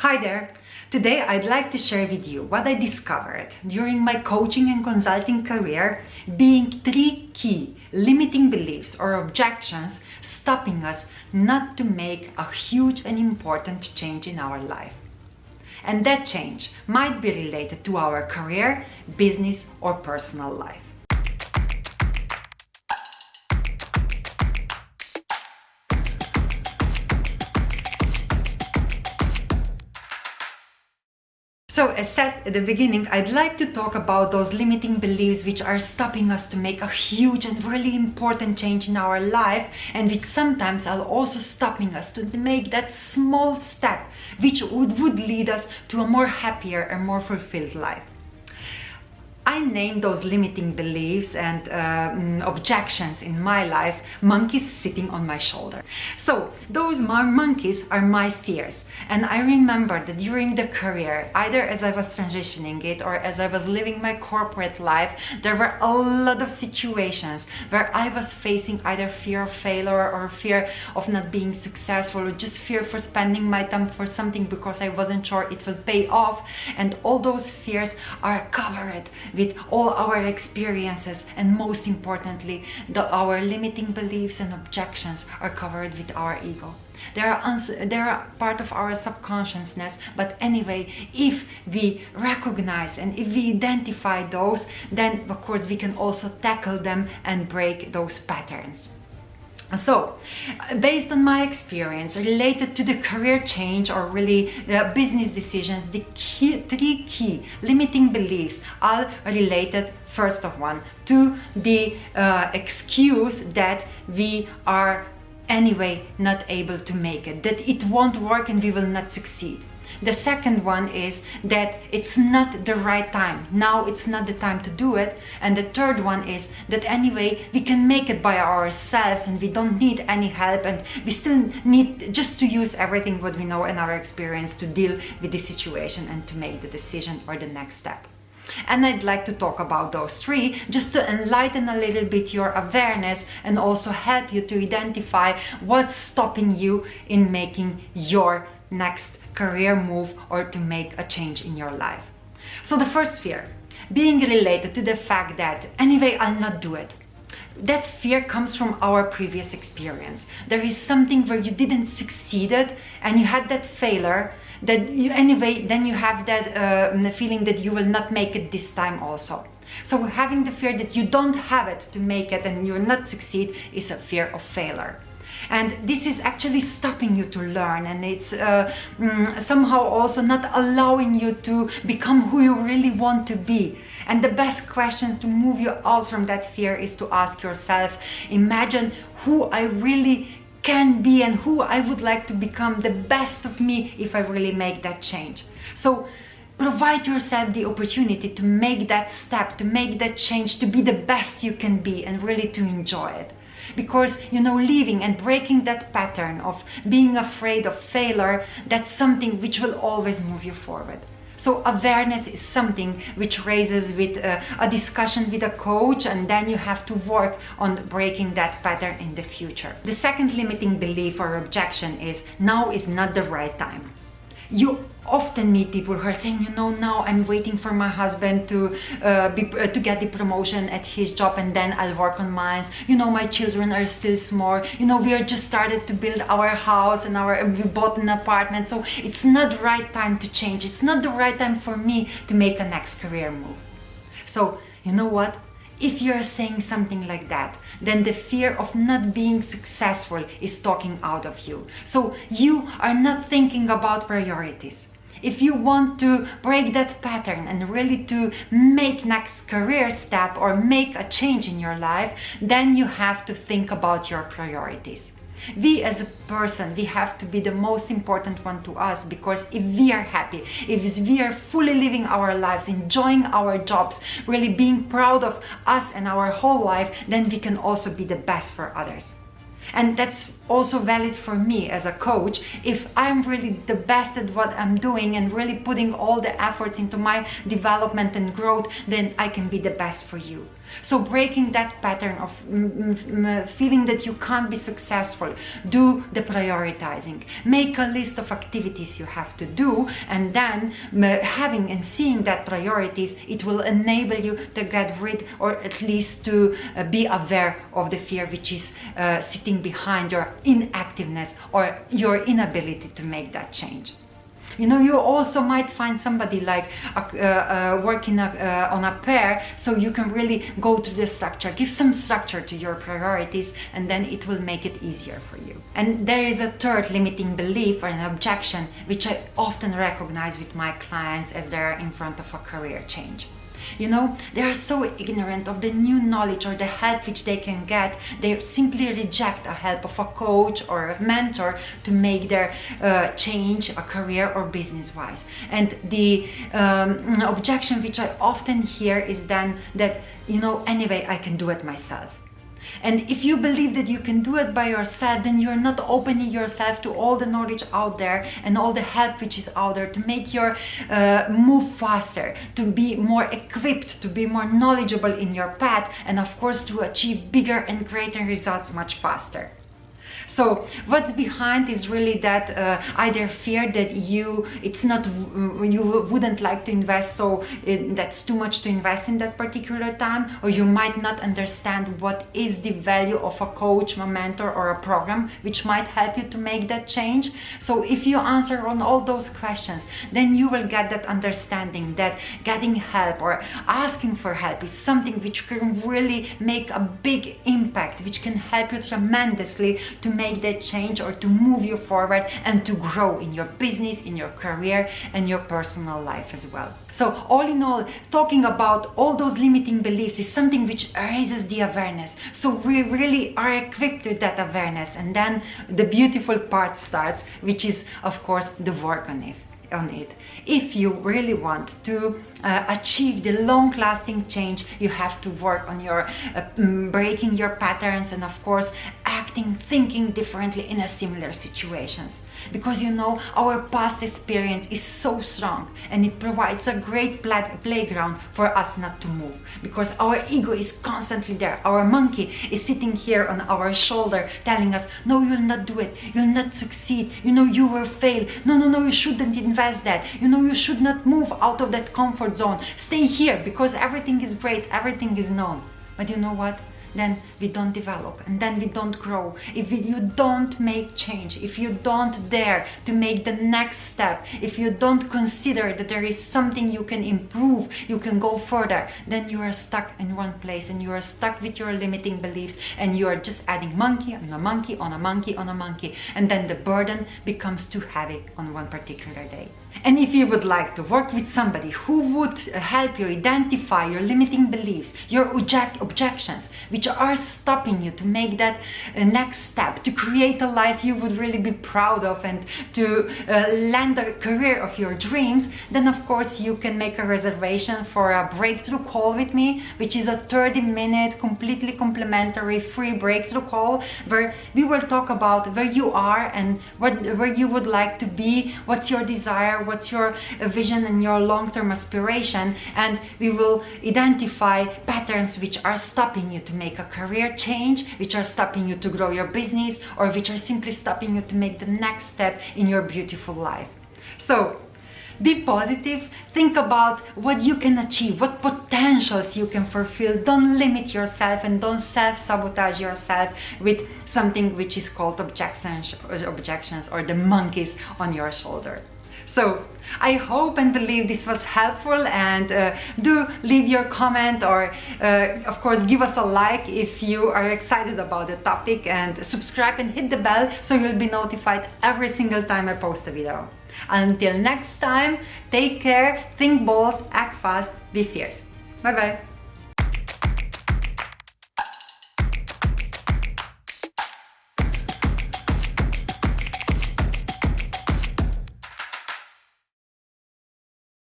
Hi there! Today I'd like to share with you what I discovered during my coaching and consulting career, being 3 key limiting beliefs or objections stopping us not to make a huge and important change in our life. And that change might be related to our career, business or personal life. So, as said at the beginning, I'd like to talk about those limiting beliefs which are stopping us to make a huge and really important change in our life, and which sometimes are also stopping us to make that small step which would lead us to a more happier and more fulfilled life. I name those limiting beliefs and objections in my life monkeys sitting on my shoulder. So those monkeys are my fears, and I remember that during the career, either as I was transitioning it or as I was living my corporate life, there were a lot of situations where I was facing either fear of failure or fear of not being successful, or just fear for spending my time for something because I wasn't sure it will pay off. And all those fears are covered with all our experiences, and most importantly, our limiting beliefs and objections are covered with our ego. They are part of our subconsciousness, but anyway, if we recognize and if we identify those, then of course we can also tackle them and break those patterns. So, based on my experience related to the career change or really business decisions, the 3 key limiting beliefs are related, first of one, to the excuse that we are anyway not able to make it, that it won't work and we will not succeed. The second one is that it's not the right time. Now it's not the time to do it. And the third one is that anyway, we can make it by ourselves and we don't need any help, and we still need just to use everything what we know and our experience to deal with the situation and to make the decision or the next step. And I'd like to talk about those 3 just to enlighten a little bit your awareness and also help you to identify what's stopping you in making your next career move or to make a change in your life. So the first fear, being related to the fact that anyway I'll not do it. That fear comes from our previous experience. There is something where you didn't succeeded and you had that failure, that you anyway then you have that feeling that you will not make it this time also. So having the fear that you don't have it to make it and you will not succeed is a fear of failure. And this is actually stopping you to learn, and it's somehow also not allowing you to become who you really want to be. And the best questions to move you out from that fear is to ask yourself, imagine who I really can be and who I would like to become, the best of me if I really make that change. So provide yourself the opportunity to make that step, to make that change, to be the best you can be and really to enjoy it. Because, leaving and breaking that pattern of being afraid of failure, that's something which will always move you forward. So awareness is something which raises with a discussion with a coach, and then you have to work on breaking that pattern in the future. The second limiting belief or objection is now is not the right time. You often meet people who are saying, now I'm waiting for my husband to get the promotion at his job, and then I'll work on mine. My children are still small. We are just started to build our house and we bought an apartment. So it's not the right time to change. It's not the right time for me to make a next career move. So you know what? If you're saying something like that, then the fear of not being successful is talking out of you. So you are not thinking about priorities. If you want to break that pattern and really to make next career step or make a change in your life, then you have to think about your priorities. We as a person, we have to be the most important one to us, because if we are happy, if we are fully living our lives, enjoying our jobs, really being proud of us and our whole life, then we can also be the best for others. And that's also valid for me as a coach. If I'm really the best at what I'm doing and really putting all the efforts into my development and growth, then I can be the best for you. So breaking that pattern of feeling that you can't be successful, do the prioritizing. Make a list of activities you have to do, and then having and seeing that priorities, it will enable you to get rid, or at least to be aware of the fear which is sitting behind your inactiveness or your inability to make that change. You know, you also might find somebody like working on a pair, so you can really go to the structure, give some structure to your priorities, and then it will make it easier for you. And there is a third limiting belief or an objection, which I often recognize with my clients as they're in front of a career change. You know, they are so ignorant of the new knowledge or the help which they can get. They simply reject a help of a coach or a mentor to make their change, a career or business wise. And the objection which I often hear is then that, you know, anyway, I can do it myself. And if you believe that you can do it by yourself, then you're not opening yourself to all the knowledge out there and all the help which is out there to make your move faster, to be more equipped, to be more knowledgeable in your path, and of course to achieve bigger and greater results much faster. So what's behind is really that either fear that you wouldn't like to invest, so that's too much to invest in that particular time, or you might not understand what is the value of a coach, a mentor or a program which might help you to make that change. So if you answer on all those questions, then you will get that understanding that getting help or asking for help is something which can really make a big impact, which can help you tremendously to make that change or to move you forward and to grow in your business, in your career and your personal life as well. So all in all, talking about all those limiting beliefs is something which raises the awareness. So we really are equipped with that awareness, and then the beautiful part starts, which is of course the work on it. If you really want to achieve the long-lasting change, you have to work on your breaking your patterns and of course acting, thinking differently in a similar situations. Because you know, our past experience is so strong and it provides a great playground for us not to move, because our ego is constantly there. Our monkey is sitting here on our shoulder telling us, no, you'll not do it, you'll not succeed, you know, you will fail, no, you shouldn't invest that, you know, you should not move out of that comfort zone, stay here because everything is great, everything is known. But you know what? Then we don't develop and then we don't grow. If you don't make change, if you don't dare to make the next step, if you don't consider that there is something you can improve, you can go further, then you are stuck in one place and you are stuck with your limiting beliefs and you are just adding monkey on a monkey on a monkey on a monkey, and then the burden becomes too heavy on one particular day. And if you would like to work with somebody who would help you identify your limiting beliefs, your objections, which are stopping you to make that next step, to create a life you would really be proud of and to land a career of your dreams, then of course you can make a reservation for a breakthrough call with me, which is a 30-minute, completely complimentary, free breakthrough call where we will talk about where you are and where you would like to be, what's your desire, what's your vision and your long-term aspiration, and we will identify patterns which are stopping you to make a career change, which are stopping you to grow your business, or which are simply stopping you to make the next step in your beautiful life. So be positive, think about what you can achieve, what potentials you can fulfill. Don't limit yourself and don't self-sabotage yourself with something which is called objections or the monkeys on your shoulder. So I hope and believe this was helpful, and do leave your comment or of course give us a like if you are excited about the topic, and subscribe and hit the bell so you'll be notified every single time I post a video. Until next time, take care, think bold, act fast, be fierce. Bye bye.